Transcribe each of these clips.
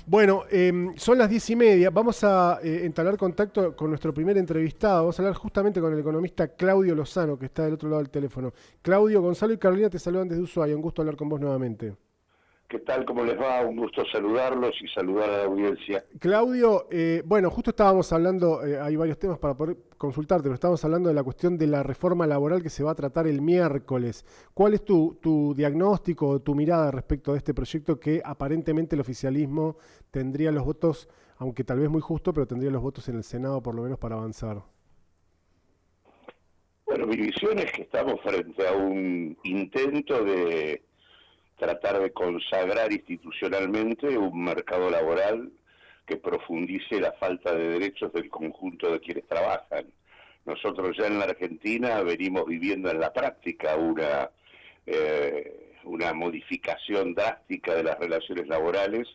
Bueno, son las 10:30. Vamos a entablar contacto con nuestro primer entrevistado. Vamos a hablar justamente con el economista Claudio Lozano, que está del otro lado del teléfono. Claudio, Gonzalo y Carolina te saludan desde Ushuaia. Un gusto hablar con vos nuevamente. ¿Qué tal? ¿Cómo les va? Un gusto saludarlos y saludar a la audiencia. Claudio, bueno, justo estábamos hablando, hay varios temas para poder consultarte, pero estábamos hablando de la cuestión de la reforma laboral que se va a tratar el miércoles. ¿Cuál es tu diagnóstico o tu mirada respecto de este proyecto que aparentemente el oficialismo tendría los votos, aunque tal vez muy justo, pero tendría los votos en el Senado por lo menos para avanzar? Bueno, mi visión es que estamos frente a un intento de tratar de consagrar institucionalmente un mercado laboral que profundice la falta de derechos del conjunto de quienes trabajan. Nosotros ya en la Argentina venimos viviendo en la práctica una modificación drástica de las relaciones laborales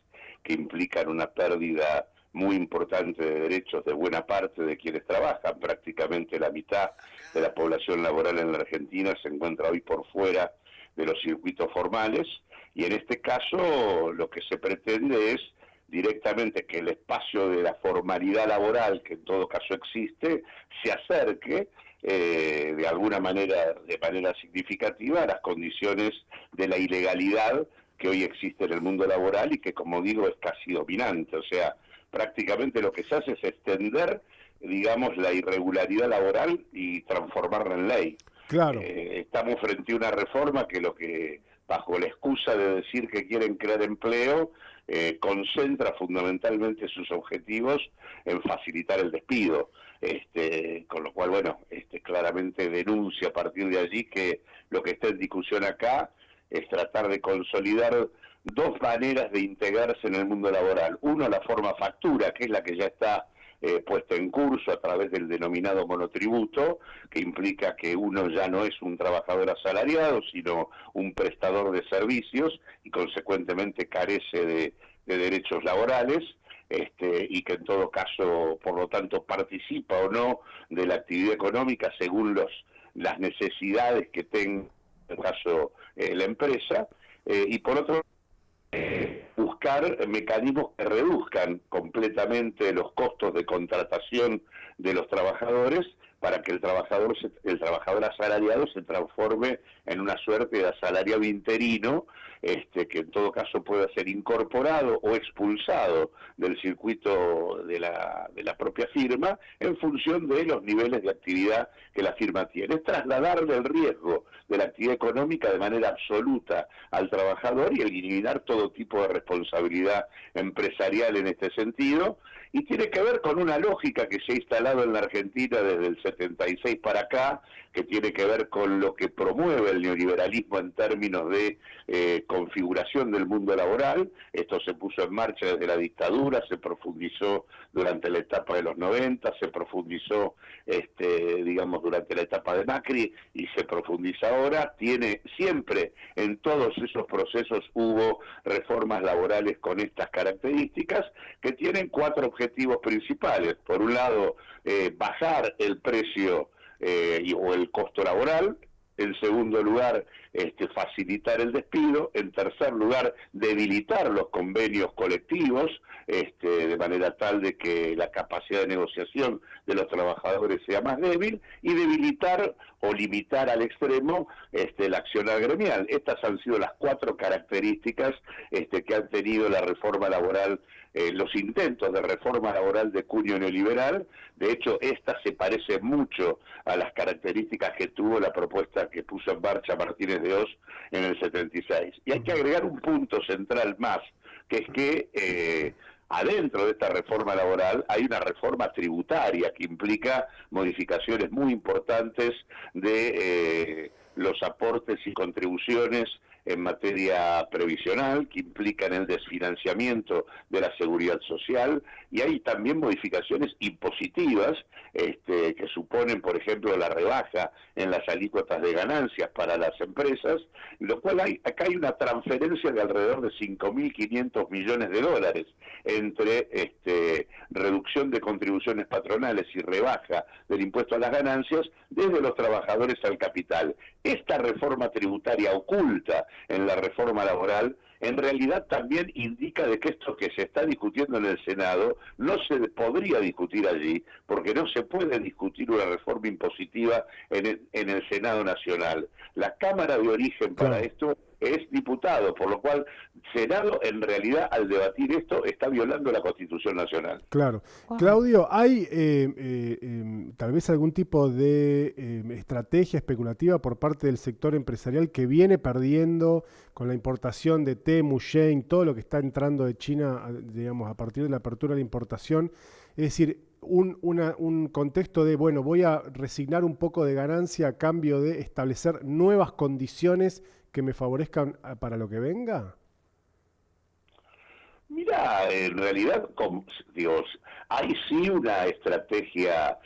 que implican una pérdida muy importante de derechos de buena parte de quienes trabajan. Prácticamente la mitad de la población laboral en la Argentina se encuentra hoy por fuera de los circuitos formales, y en este caso lo que se pretende es directamente que el espacio de la formalidad laboral, que en todo caso existe, se acerque de alguna manera, de manera significativa, a las condiciones de la ilegalidad que hoy existe en el mundo laboral y que, como digo, es casi dominante. O sea, prácticamente lo que se hace es extender, digamos, la irregularidad laboral y transformarla en ley. Claro. Estamos frente a una reforma que bajo la excusa de decir que quieren crear empleo, concentra fundamentalmente sus objetivos en facilitar el despido. Con lo cual, bueno, claramente denuncia a partir de allí que lo que está en discusión acá es tratar de consolidar dos maneras de integrarse en el mundo laboral. Uno, la forma factura, que es la que ya está puesta en curso a través del denominado monotributo, que implica que uno ya no es un trabajador asalariado, sino un prestador de servicios y consecuentemente carece de derechos laborales, y que en todo caso, por lo tanto, participa o no de la actividad económica según las necesidades que tenga, en el caso, la empresa, y por otro buscar mecanismos que reduzcan completamente los costos de contratación de los trabajadores para que el trabajador asalariado se transforme en una suerte de asalariado interino, que en todo caso pueda ser incorporado o expulsado del circuito de la propia firma en función de los niveles de actividad que la firma tiene. Es trasladarle el riesgo de la actividad económica de manera absoluta al trabajador y eliminar todo tipo de responsabilidad empresarial en este sentido, y tiene que ver con una lógica que se ha instalado en la Argentina desde el 76 para acá, que tiene que ver con lo que promueve el neoliberalismo en términos de configuración del mundo laboral. Esto se puso en marcha desde la dictadura, se profundizó durante la etapa de los 90, se profundizó, digamos, durante la etapa de Macri y se profundiza ahora. Tiene siempre, en todos esos procesos hubo reformas laborales con estas características que tienen cuatro objetivos principales. Por un lado, bajar el precio o el costo laboral. En segundo lugar, facilitar el despido. En tercer lugar, debilitar los convenios colectivos, de manera tal de que la capacidad de negociación de los trabajadores sea más débil, y debilitar o limitar al extremo el accionar gremial. Estas han sido las cuatro características que han tenido la reforma laboral, los intentos de reforma laboral de cuño neoliberal. De hecho, esta se parece mucho a las características que tuvo la propuesta que puso en marcha Martínez de Oz en el 76. Y hay que agregar un punto central más, que es que adentro de esta reforma laboral hay una reforma tributaria que implica modificaciones muy importantes de los aportes y contribuciones en materia previsional, que implican el desfinanciamiento de la seguridad social, y hay también modificaciones impositivas que suponen, por ejemplo, la rebaja en las alícuotas de ganancias para las empresas, lo cual acá hay una transferencia de alrededor de 5.500 millones de dólares entre reducción de contribuciones patronales y rebaja del impuesto a las ganancias desde los trabajadores al capital. Esta reforma tributaria oculta en la reforma laboral en realidad también indica de que esto que se está discutiendo en el Senado no se podría discutir allí, porque no se puede discutir una reforma impositiva en el Senado Nacional. La Cámara de origen para esto es diputado, por lo cual Senado en realidad al debatir esto está violando la Constitución Nacional. Claro. Claudio, ¿hay tal vez algún tipo de estrategia especulativa por parte del sector empresarial que viene perdiendo con la importación de Temu, Shein, todo lo que está entrando de China, digamos, a partir de la apertura de la importación? Es decir, un contexto de, bueno, voy a resignar un poco de ganancia a cambio de establecer nuevas condiciones que me favorezcan para lo que venga. Mira, en realidad, digo, hay sí una estrategia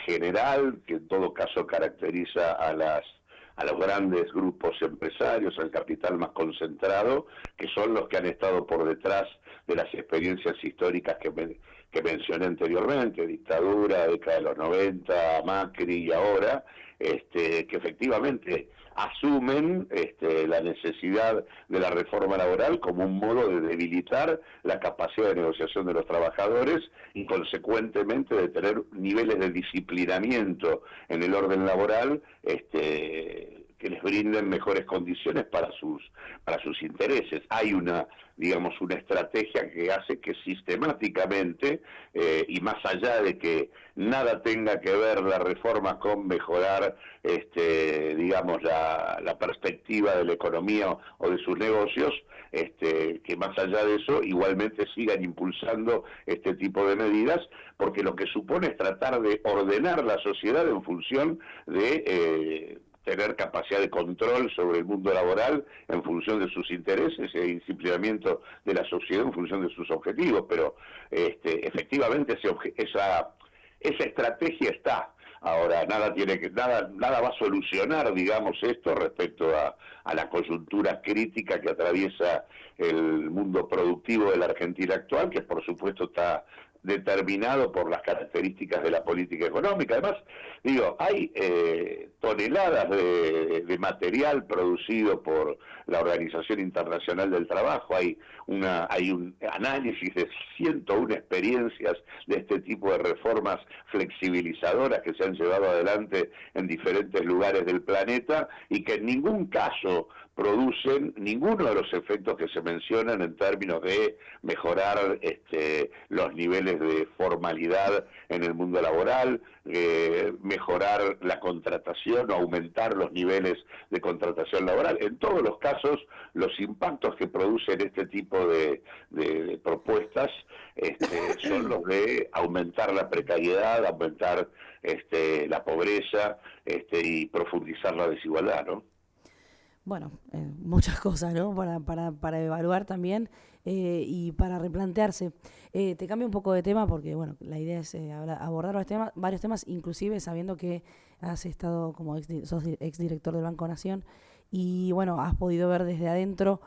general que en todo caso caracteriza a los grandes grupos empresarios, al capital más concentrado, que son los que han estado por detrás de las experiencias históricas que mencioné anteriormente, dictadura, década de los 90, Macri y ahora, que efectivamente asumen la necesidad de la reforma laboral como un modo de debilitar la capacidad de negociación de los trabajadores y consecuentemente de tener niveles de disciplinamiento en el orden laboral que les brinden mejores condiciones para sus intereses. Hay una estrategia que hace que sistemáticamente, y más allá de que nada tenga que ver la reforma con mejorar, la perspectiva de la economía o de sus negocios, que más allá de eso igualmente sigan impulsando este tipo de medidas, porque lo que supone es tratar de ordenar la sociedad en función de tener capacidad de control sobre el mundo laboral en función de sus intereses e disciplinamiento de la sociedad en función de sus objetivos, pero efectivamente esa estrategia está. Ahora, nada va a solucionar, digamos, esto respecto a la coyuntura crítica que atraviesa el mundo productivo de la Argentina actual, que por supuesto está determinado por las características de la política económica. Además, hay toneladas de material producido por la Organización Internacional del Trabajo, hay un análisis de 101 experiencias de este tipo de reformas flexibilizadoras que se han llevado adelante en diferentes lugares del planeta y que en ningún caso producen ninguno de los efectos que se mencionan en términos de mejorar los niveles de formalidad en el mundo laboral, mejorar la contratación o aumentar los niveles de contratación laboral. En todos los casos, los impactos que producen este tipo de propuestas son los de aumentar la precariedad, aumentar la pobreza y profundizar la desigualdad, ¿no? Bueno, muchas cosas, ¿no? Para evaluar también y para replantearse. Te cambio un poco de tema porque, bueno, la idea es abordar varios temas, inclusive sabiendo que has estado sos exdirector del Banco Nación y, bueno, has podido ver desde adentro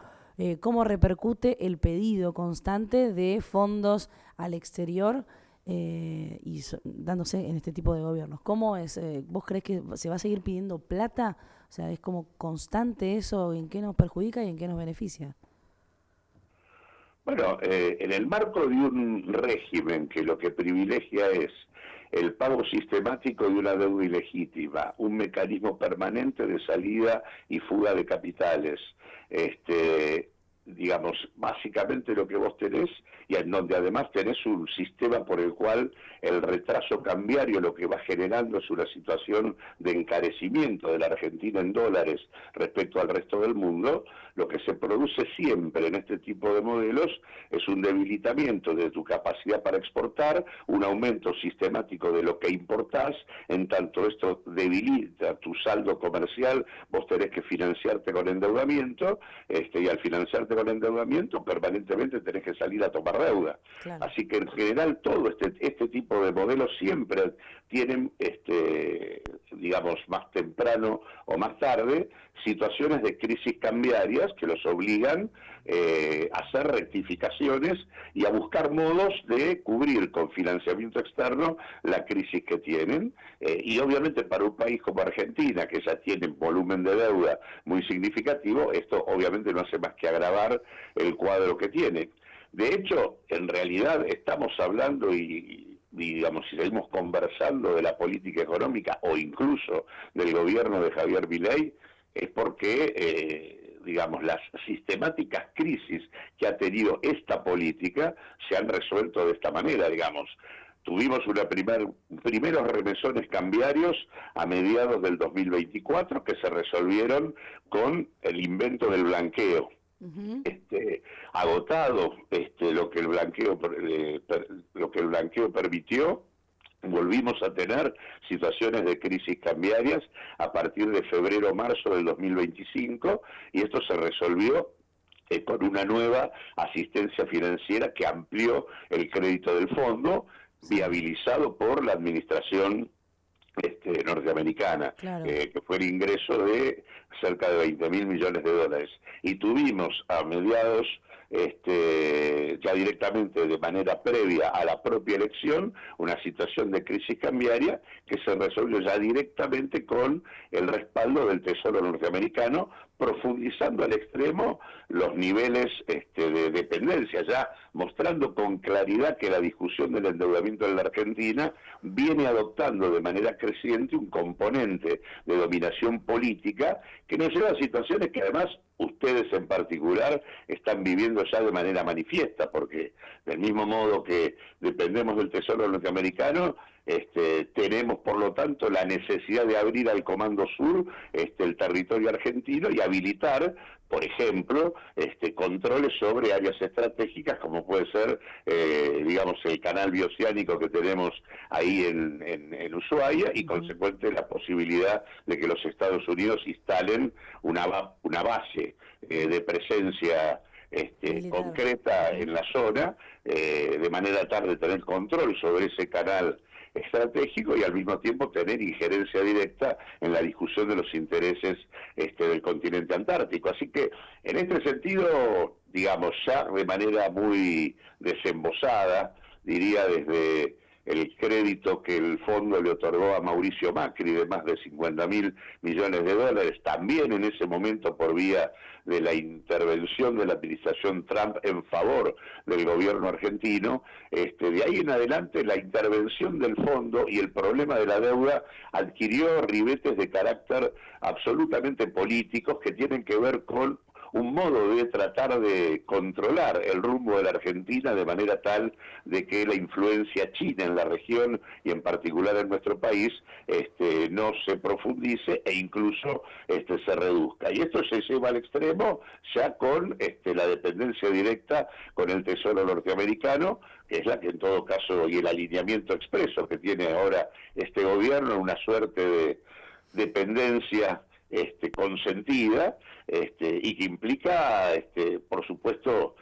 cómo repercute el pedido constante de fondos al exterior dándose en este tipo de gobiernos. ¿Cómo es? ¿Vos crees que se va a seguir pidiendo plata? O sea, ¿es como constante eso? ¿En qué nos perjudica y en qué nos beneficia? Bueno, en el marco de un régimen que lo que privilegia es el pago sistemático de una deuda ilegítima, un mecanismo permanente de salida y fuga de capitales, básicamente lo que vos tenés, y en donde además tenés un sistema por el cual el retraso cambiario lo que va generando es una situación de encarecimiento de la Argentina en dólares respecto al resto del mundo. Lo que se produce siempre en este tipo de modelos es un debilitamiento de tu capacidad para exportar, un aumento sistemático de lo que importás, en tanto esto debilita tu saldo comercial, vos tenés que financiarte con endeudamiento, y al financiarte con endeudamiento permanentemente tenés que salir a tomar deuda. Claro. Así que en general todo este tipo de modelos siempre tienen, más temprano o más tarde, situaciones de crisis cambiarias que los obligan a hacer rectificaciones y a buscar modos de cubrir con financiamiento externo la crisis que tienen. Y obviamente para un país como Argentina, que ya tiene un volumen de deuda muy significativo, esto obviamente no hace más que agravar conservar el cuadro que tiene. De hecho, en realidad estamos hablando y digamos, si seguimos conversando de la política económica o incluso del gobierno de Javier Milei, es porque, digamos, las sistemáticas crisis que ha tenido esta política se han resuelto de esta manera, digamos. Tuvimos primeros remesones cambiarios a mediados del 2024 que se resolvieron con el invento del blanqueo. Agotado lo que el blanqueo permitió, volvimos a tener situaciones de crisis cambiarias a partir de febrero-marzo del 2025 y esto se resolvió con una nueva asistencia financiera que amplió el crédito del fondo, viabilizado por la administración norteamericana, Claro. Que fue el ingreso de cerca de 20.000 millones de dólares. Y tuvimos a mediados, ya directamente de manera previa a la propia elección, una situación de crisis cambiaria que se resolvió ya directamente con el respaldo del Tesoro norteamericano, profundizando al extremo los niveles de dependencia, ya mostrando con claridad que la discusión del endeudamiento en la Argentina viene adoptando de manera creciente un componente de dominación política que nos lleva a situaciones que además ustedes en particular están viviendo ya de manera manifiesta, porque del mismo modo que dependemos del Tesoro norteamericano, tenemos por lo tanto la necesidad de abrir al Comando Sur el territorio argentino y habilitar, por ejemplo, controles sobre áreas estratégicas como puede ser, digamos, el canal bioceánico que tenemos ahí en Ushuaia y consecuente la posibilidad de que los Estados Unidos instalen una base de presencia concreta en la zona, de manera tal de tener control sobre ese canal estratégico y al mismo tiempo tener injerencia directa en la discusión de los intereses del continente antártico. Así que en este sentido, digamos, ya de manera muy desembosada, diría desde el crédito que el fondo le otorgó a Mauricio Macri de más de 50.000 millones de dólares, también en ese momento por vía de la intervención de la administración Trump en favor del gobierno argentino, de ahí en adelante la intervención del fondo y el problema de la deuda adquirió ribetes de carácter absolutamente políticos que tienen que ver con un modo de tratar de controlar el rumbo de la Argentina de manera tal de que la influencia china en la región y en particular en nuestro país no se profundice e incluso se reduzca. Y esto se lleva al extremo ya con la dependencia directa con el Tesoro norteamericano, que es la que en todo caso, y el alineamiento expreso que tiene ahora este gobierno, una suerte de dependencia consentida, y que implica, por supuesto,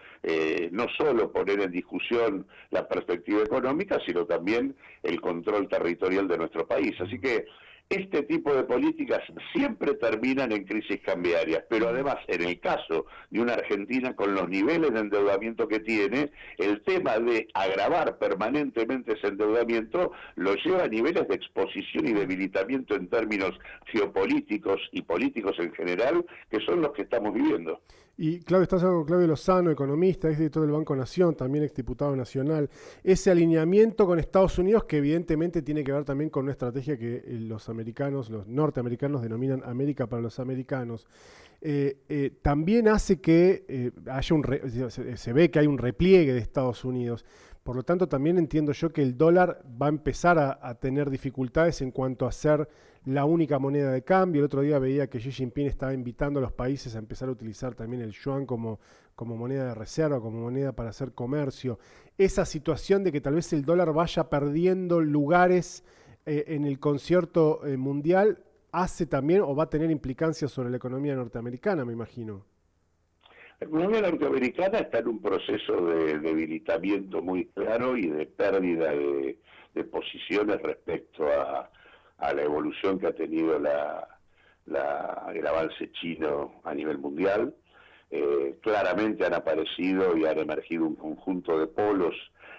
no solo poner en discusión la perspectiva económica, sino también el control territorial de nuestro país. Así que este tipo de políticas siempre terminan en crisis cambiarias, pero además, en el caso de una Argentina con los niveles de endeudamiento que tiene, el tema de agravar permanentemente ese endeudamiento lo lleva a niveles de exposición y debilitamiento en términos geopolíticos y políticos en general, que son los que estamos viviendo. Y Claudio, estás hablando con Claudio Lozano, economista, ex director del Banco Nación, también exdiputado nacional. Ese alineamiento con Estados Unidos, que evidentemente tiene que ver también con una estrategia que los norteamericanos denominan América para los americanos, también hace que se ve que hay un repliegue de Estados Unidos. Por lo tanto, también entiendo yo que el dólar va a empezar a tener dificultades en cuanto a ser la única moneda de cambio. El otro día veía que Xi Jinping estaba invitando a los países a empezar a utilizar también el yuan como moneda de reserva, como moneda para hacer comercio. Esa situación de que tal vez el dólar vaya perdiendo lugares en el concierto mundial hace también o va a tener implicancias sobre la economía norteamericana, me imagino. La economía norteamericana está en un proceso de debilitamiento muy claro y de pérdida de posiciones respecto a la evolución que ha tenido el avance chino a nivel mundial. Claramente han aparecido y han emergido un conjunto de polos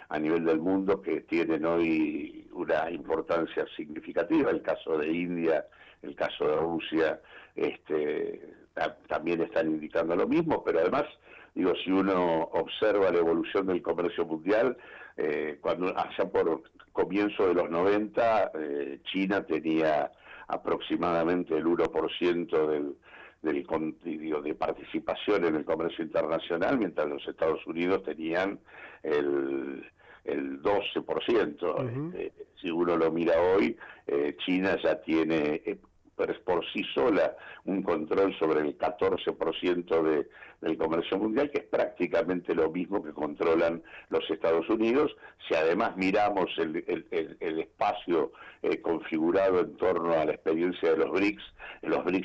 a nivel del mundo que tienen hoy una importancia significativa. El caso de India, el caso de Rusia, también están indicando lo mismo, pero además Digo, si uno observa la evolución del comercio mundial, cuando allá por comienzo de los 90, China tenía aproximadamente el 1% de participación en el comercio internacional, mientras los Estados Unidos tenían el 12%. Si uno lo mira hoy, China ya tiene por sí sola un control sobre el 14% del comercio mundial, que es prácticamente lo mismo que controlan los Estados Unidos. Si además miramos el espacio configurado en torno a la experiencia de los BRICS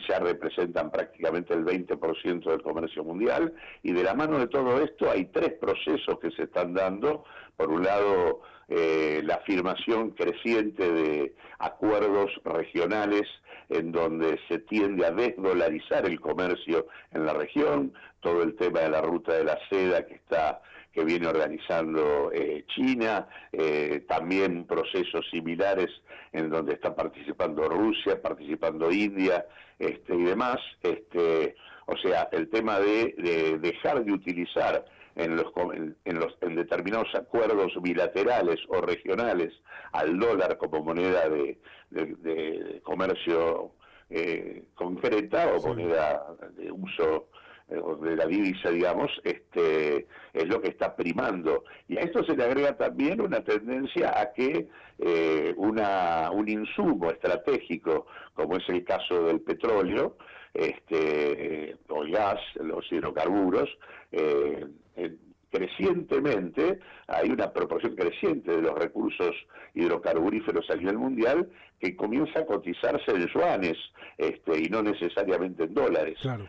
ya representan prácticamente el 20% del comercio mundial, y de la mano de todo esto hay tres procesos que se están dando. Por un lado, la afirmación creciente de acuerdos regionales en donde se tiende a desdolarizar el comercio en la región, todo el tema de la ruta de la seda que viene organizando China, también procesos similares en donde está participando Rusia, participando India, y demás. O sea, el tema de dejar de utilizar en determinados acuerdos bilaterales o regionales al dólar como moneda de comercio concreta o moneda de uso de la divisa, digamos, es lo que está primando. Y a esto se le agrega también una tendencia a que un insumo estratégico, como es el caso del petróleo, o el gas, los hidrocarburos, crecientemente hay una proporción creciente de los recursos hidrocarburíferos a nivel mundial que comienza a cotizarse en yuanes, y no necesariamente en dólares. Claro.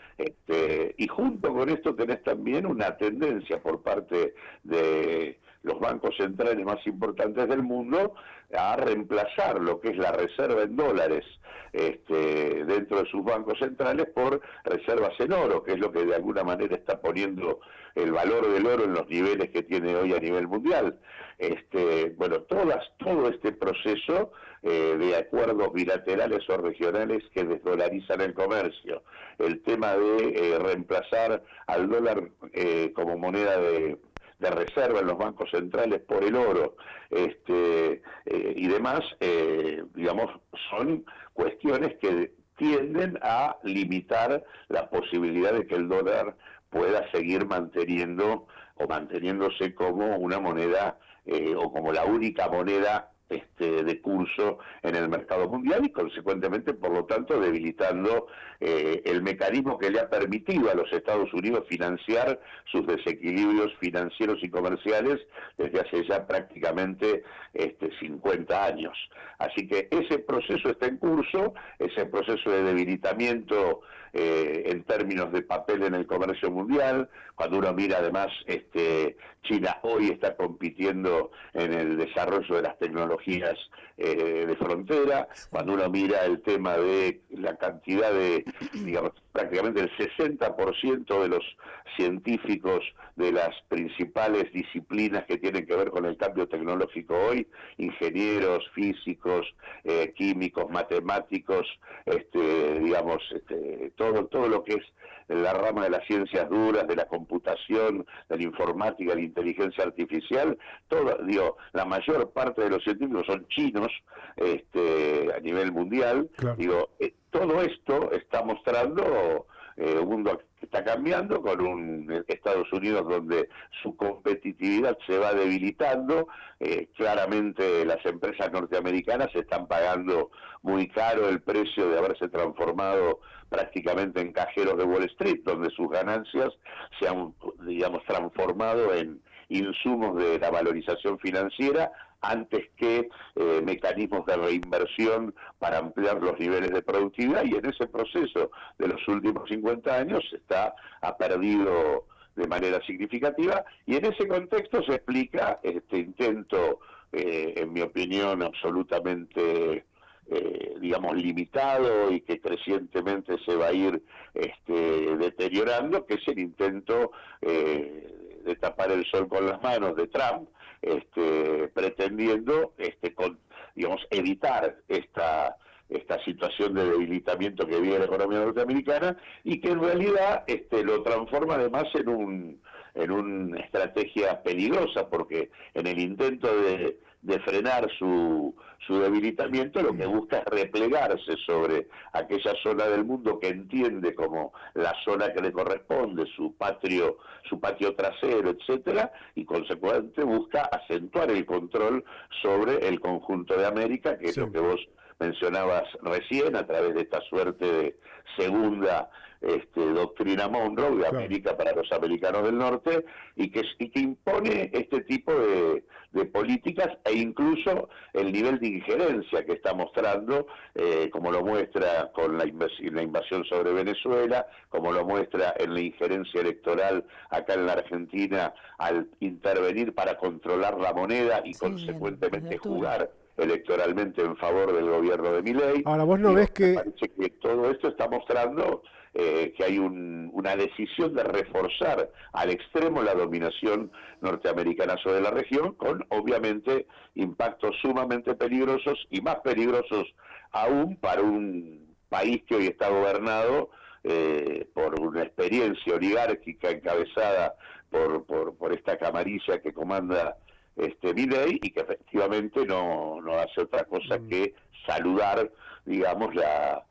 Y junto con esto tenés también una tendencia por parte de los bancos centrales más importantes del mundo a reemplazar lo que es la reserva en dólares dentro de sus bancos centrales por reservas en oro, que es lo que de alguna manera está poniendo el valor del oro en los niveles que tiene hoy a nivel mundial. Bueno, todo este proceso de acuerdos bilaterales o regionales que desdolarizan el comercio, el tema de reemplazar al dólar como moneda de reserva en los bancos centrales por el oro, y demás, digamos, son cuestiones que tienden a limitar la posibilidad de que el dólar pueda seguir manteniéndose como una moneda o como la única moneda de curso en el mercado mundial, y consecuentemente, por lo tanto, debilitando el mecanismo que le ha permitido a los Estados Unidos financiar sus desequilibrios financieros y comerciales desde hace ya prácticamente 50 años. Así que ese proceso está en curso, ese proceso de debilitamiento en términos de papel en el comercio mundial. Cuando uno mira además, China hoy está compitiendo en el desarrollo de las tecnologías de frontera. Cuando uno mira el tema de la cantidad de, digamos, prácticamente el 60% de los científicos de las principales disciplinas que tienen que ver con el cambio tecnológico hoy, ingenieros, físicos, químicos, matemáticos, digamos, todo lo que es la rama de las ciencias duras, de la computación, de la informática, de la inteligencia artificial, la mayor parte de los científicos son chinos a nivel mundial. Claro. Todo esto está mostrando un mundo que está cambiando, con un Estados Unidos donde su competitividad se va debilitando. Claramente las empresas norteamericanas están pagando muy caro el precio de haberse transformado prácticamente en cajeros de Wall Street, donde sus ganancias se han, digamos, transformado en insumos de la valorización financiera antes que mecanismos de reinversión para ampliar los niveles de productividad, y en ese proceso de los últimos 50 años ha perdido de manera significativa, y en ese contexto se explica este intento, en mi opinión, absolutamente digamos, limitado y que crecientemente se va a ir deteriorando, que es el intento de tapar el sol con las manos de Trump, pretendiendo digamos, evitar esta situación de debilitamiento que vive la economía norteamericana, y que en realidad lo transforma además en en una estrategia peligrosa, porque en el intento de frenar su debilitamiento, lo que busca es replegarse sobre aquella zona del mundo que entiende como la zona que le corresponde, su patio trasero, etcétera, y consecuentemente busca acentuar el control sobre el conjunto de América, que es lo que vos mencionabas recién, a través de esta suerte de segunda doctrina Monroe de América para los americanos del norte, y que impone este tipo de políticas, e incluso el nivel de injerencia que está mostrando, como lo muestra con la invasión sobre Venezuela, como lo muestra en la injerencia electoral acá en la Argentina al intervenir para controlar la moneda y consecuentemente jugar electoralmente en favor del gobierno de Milei. Ahora, vos no ves que... Me parece que todo esto está mostrando que hay una decisión de reforzar al extremo la dominación norteamericana sobre la región, con obviamente impactos sumamente peligrosos, y más peligrosos aún para un país que hoy está gobernado por una experiencia oligárquica encabezada por esta camarilla que comanda Milei, y que efectivamente no hace otra cosa que saludar, digamos, la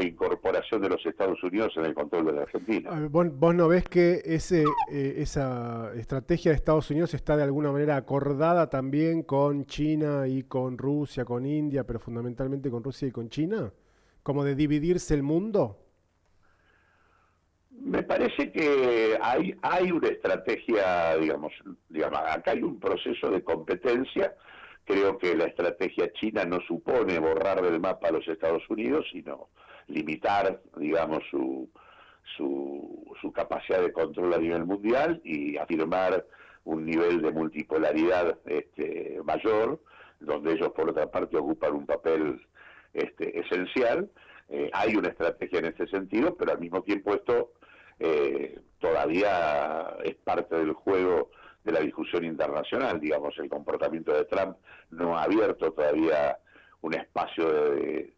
incorporación de los Estados Unidos en el control de la Argentina. ¿Vos no ves que esa estrategia de Estados Unidos está de alguna manera acordada también con China y con Rusia, con India, pero fundamentalmente con Rusia y con China? ¿Como de dividirse el mundo? Me parece que hay una estrategia, digamos, acá hay un proceso de competencia. Creo que la estrategia china no supone borrar del mapa a los Estados Unidos, sino limitar, digamos, su capacidad de control a nivel mundial y afirmar un nivel de multipolaridad mayor, donde ellos, por otra parte, ocupan un papel esencial. Hay una estrategia en este sentido, pero al mismo tiempo esto todavía es parte del juego de la discusión internacional. Digamos, el comportamiento de Trump no ha abierto todavía un espacio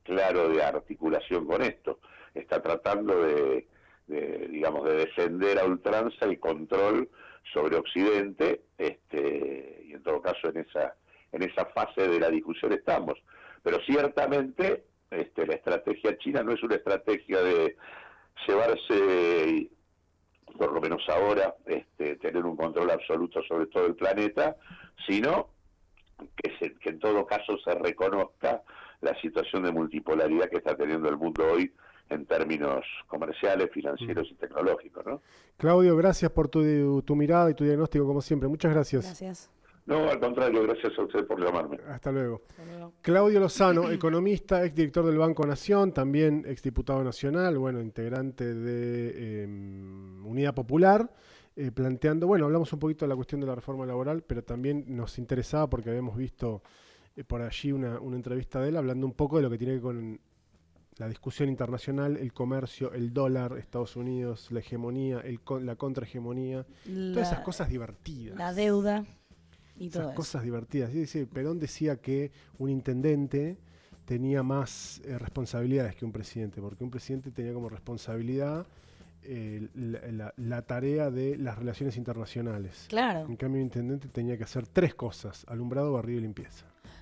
claro de articulación con esto. Está tratando de defender a ultranza el control sobre Occidente, y en todo caso en esa fase de la discusión estamos. Pero ciertamente la estrategia china no es una estrategia de llevarse, por lo menos ahora, tener un control absoluto sobre todo el planeta, sino que en todo caso se reconozca la situación de multipolaridad que está teniendo el mundo hoy en términos comerciales, financieros y tecnológicos, ¿no? Claudio, gracias por tu mirada y tu diagnóstico, como siempre. Muchas gracias. Gracias. No, al contrario, gracias a usted por llamarme. Hasta luego. Hasta luego. Claudio Lozano, economista, exdirector del Banco Nación, también exdiputado nacional, integrante de Unidad Popular, planteando, hablamos un poquito de la cuestión de la reforma laboral, pero también nos interesaba porque habíamos visto por allí una entrevista de él hablando un poco de lo que tiene que ver con la discusión internacional, el comercio, el dólar, Estados Unidos, la hegemonía, la contrahegemonía, todas esas cosas divertidas. La deuda. Y esas todo cosas eso. divertidas. Perón decía que un intendente tenía más responsabilidades que un presidente, porque un presidente tenía como responsabilidad la tarea de las relaciones internacionales. Claro. En cambio, un intendente tenía que hacer 3 cosas: alumbrado, barrido y limpieza.